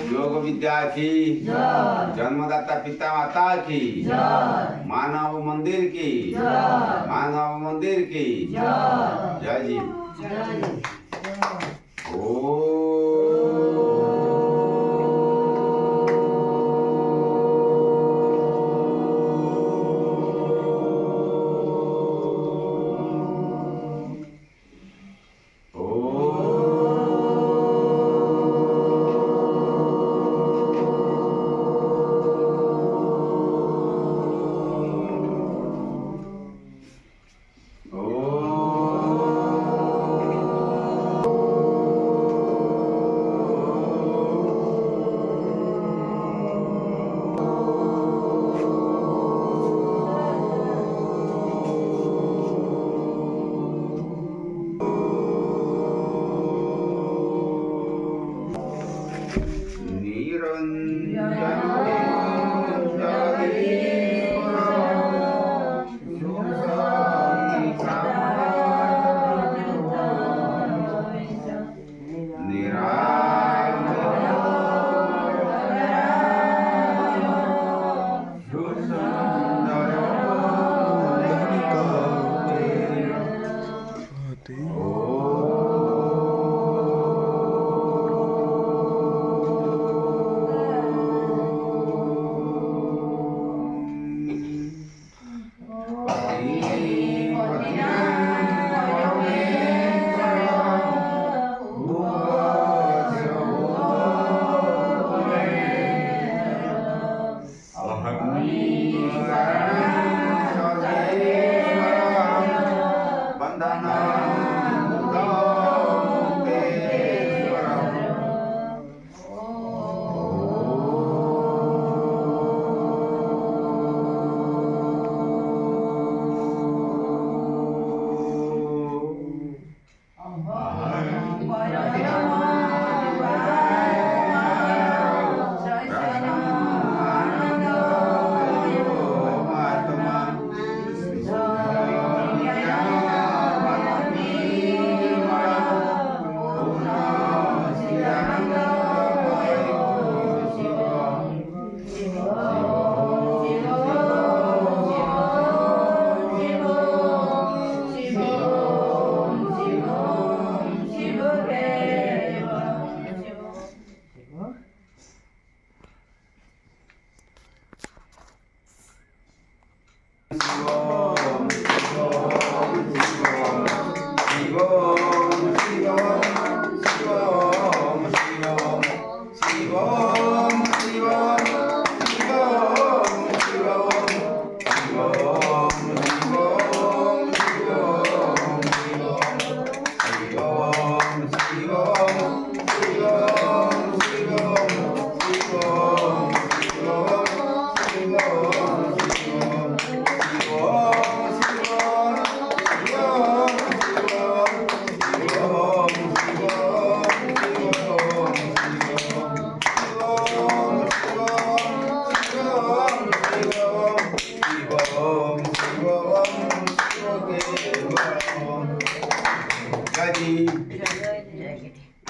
योग विद्या की जन्मदाता पिता माता की मानव मंदिर की मानव मंदिर की जय जी। ओ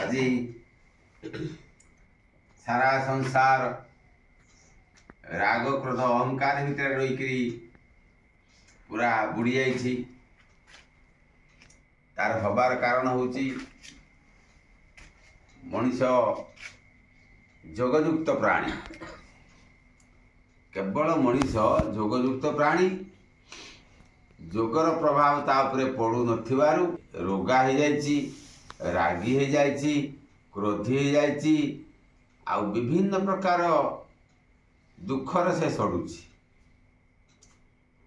আজি सारा संसार राग क्रोध अहंकार भितर रही पूरा बुड़ी जाइछि। तार हबार कारण होची मनीष जोगयुक्त प्राणी। केवल मनीष जोगयुक्त प्राणी, जोगर प्रभाव ता उपरे पड़ू नथिबारु रोगा हो जाइछि, रागी हो जाइछि, क्रोधी हो जाइछि, आ विभिन्न प्रकार दुखर से सड़ुछि।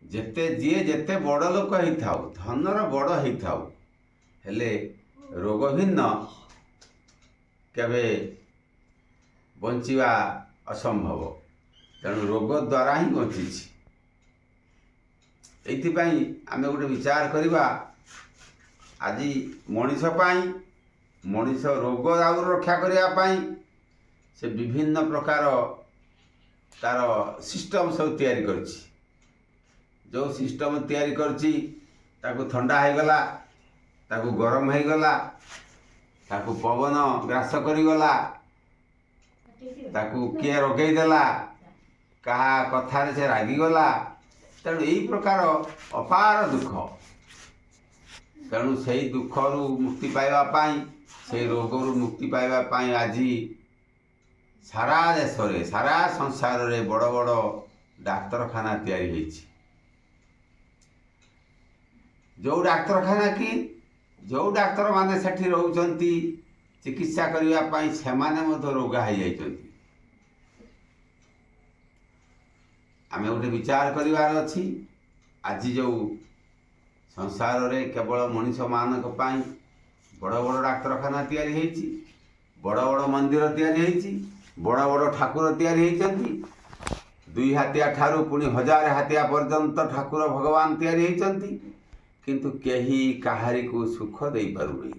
जेते जीए जेते बड़ लोक होइथाउ, धनर बड़ होइथाउ, हेले रोग भिन्न केबे बंचिवा असंभव। तेणु रोग द्वारा ही बंचिछि। एइथिपाई आमे गोटे विचार करिबा, आज मनीष पाई मनीष रोग दाउर रक्षा करिया पाई से विभिन्न प्रकार तार सिस्टम सब तैयारी करछि। जो सिस्टम तैयारी करछि ताकू ठंडा हो गला, ताकू गरम हो गला, ताकू पवन ग्रास करिगला, ताकू किए रोकई देला कहा कथार से रागिगला तेणु यही प्रकार अपार दुख तेणु से दुख रु मुक्ति पाइबापी से रोग रु मुक्ति पाइबापी आज सारा देश रे सारा संसार रे बड़ बड़ डाक्तरखाना तैयारी होईछि जो डाक्तरखाना की जो डाक्तर माने सेठी रहउचंती चिकित्सा करिया पई सेमाने मधो रोगा हो जाइछंती आमे गोटे विचार करिवार अछि आज जो संसार रे केवल मनुष्य मानक पई बड़ बड़ डाक्तरखाना तैयारी होईछि बड़ बड़ मंदिर तैयारी होईछि बड़ बड़ ठाकुर तैयारी होईछंती 2 हाथिया ठारू पुणी 1000 हाथिया पर्यंत ठाकुर भगवान तैयारी होईछंती किंतु केही काहारी को सुख दे पारुनी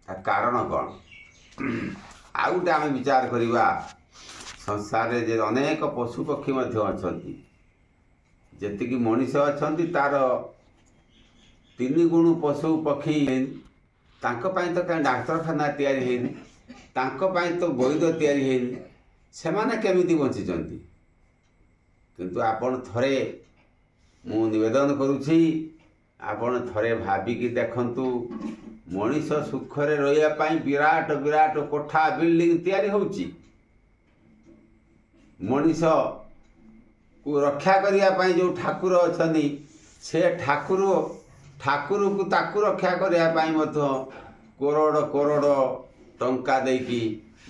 कारण कौन आ गोटे आम विचार करवा संसार रे जे अनेक पशु पक्षी अच्छी जी मनीष अच्छा तार 3 गुण पशु पक्षी तो कहीं डाक्तरखाना तैयारी होनी तो वैद तैयारी होनी सेमाने केमिति बंचिचंती किंतु आपण थरे मु निवेदन करुछि आपण थरे भाबिकी देखंतु मनीष सुखरे रहिया पई विराट विराट कोठा बिल्डिंग तैयारी होउची मनीष को रक्षा करिया पई जो ठाकुर अछनी से ठाकुर को ताकू रक्षा करिया पई मथो करोड़ करोड़ टंका देकी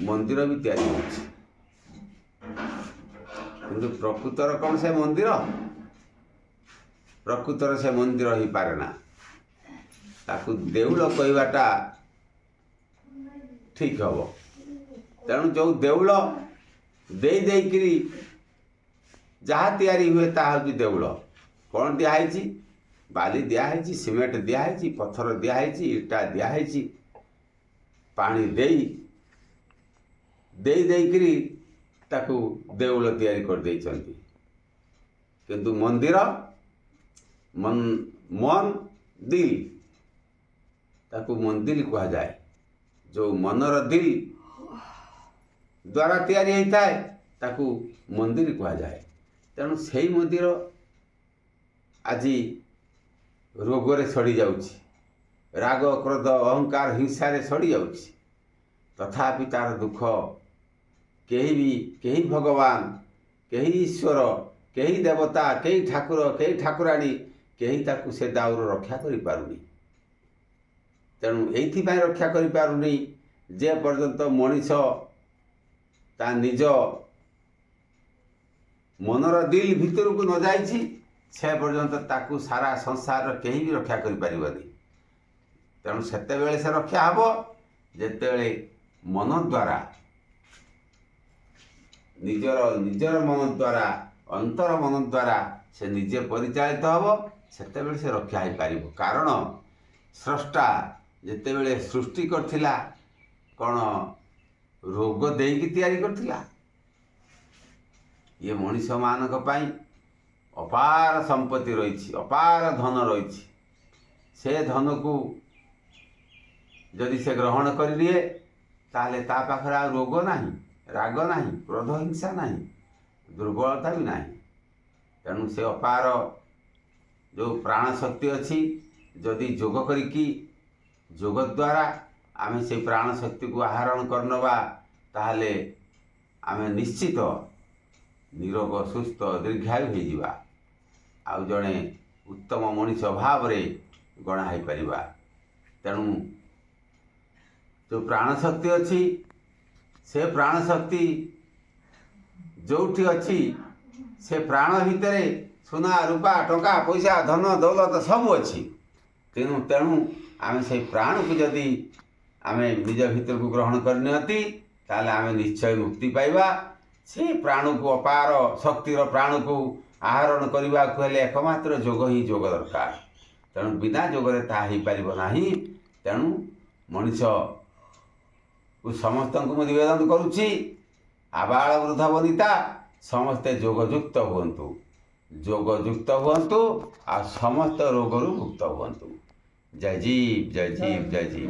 मंदिर भी तैयारी होउची किंतु प्रकृतर कौन से मंदिर प्रकृतर से मंदिर ही पारे ना ताकू देउल कहवाटा ठीक हम तेणु जो देउल दे देकरी जहाँ तैयारी हुए ता हूँ देउल कौन दिखाई बाली दिखाई सीमेंट दिखाई पत्थर दिखाई इटा दिखाई पानी देकरी ताकू देउल तैयारी कर देइचंती किंतु मंदिर मन दिल ताकू मंदिर कहा जाए जो मनर दिल द्वारा तैयारी होता है ताकू मंदिर कहा जाए तेणु से मंदिर आज रोगरे सड़ी जाउछि राग क्रोध अहंकार हिंसा रे सड़ी जाउछि तथापि तार दुख कहीं भगवान कहीं ईश्वर कहीं देवता कहीं ठाकुर कहीं ठाकुराणी कहीं ताकू से दाउर रक्षा करि पारुनी तेणु एथि रक्षा करि पारुनी जे पर्यंत मनीष ता निज मनर दिल भितर को न जाइछि से पर्यंत ताकू सारा संसार कहीं भी रक्षा करि पारिबनी तेणु सेते बेले से रक्षा हबो जेतेबेले मन द्वारा निजर मन द्वारा अंतर मन द्वारा से निजे परिचालित हम सेतेबेले से रक्षा हो पार कारण स्रष्टा जेतेबेले सृष्टि करथिला कौन रोग देकी तैयारी करथिला ये मनीष मानक पई अपार संपत्ति रही अपार धन रही से धन को जदि से ग्रहण कर लिए ताले ता पाखरे आ रोग नहीं राग नहीं क्रोध हिंसा नहीं दुर्बलता भी नहीं तेणु से अपार जो प्राण शक्ति अच्छी जदि योग करिकी योग द्वारा आमे से प्राण शक्ति को आहरण करनवा ताहले आमे निश्चित निरोग सुस्थ दीर्घायु हो जावा आउ जड़े उत्तम मनीष भाव रे गणा हो पारिबा तेणु जो प्राण शक्ति अच्छी से प्राण शक्ति जोठी अच्छी से प्राण भितर सुना रूपा टंका पैसा धन दौलत सब अच्छी तेणु तेणु आम से प्राण को जदि आम निज भीतर को ग्रहण करनी ताले आम निश्चय मुक्ति पाइबा से प्राण को अपार शक्तिर प्राण को आहरण करने को हेले एकमात्र जोग ही जोग दरकार तेणु बिना जोगरे ताहा हो पारिब नाही तेणु मनीष को समस्त को निवेदन करुछि आबाल वृद्ध वनिता समस्ते जोगयुक्त हुअन्तु जोगयुक्त हुअन्तु आ समस्त रोगरू मुक्त हुअन्तु जय जीव जय जीव जय जीव।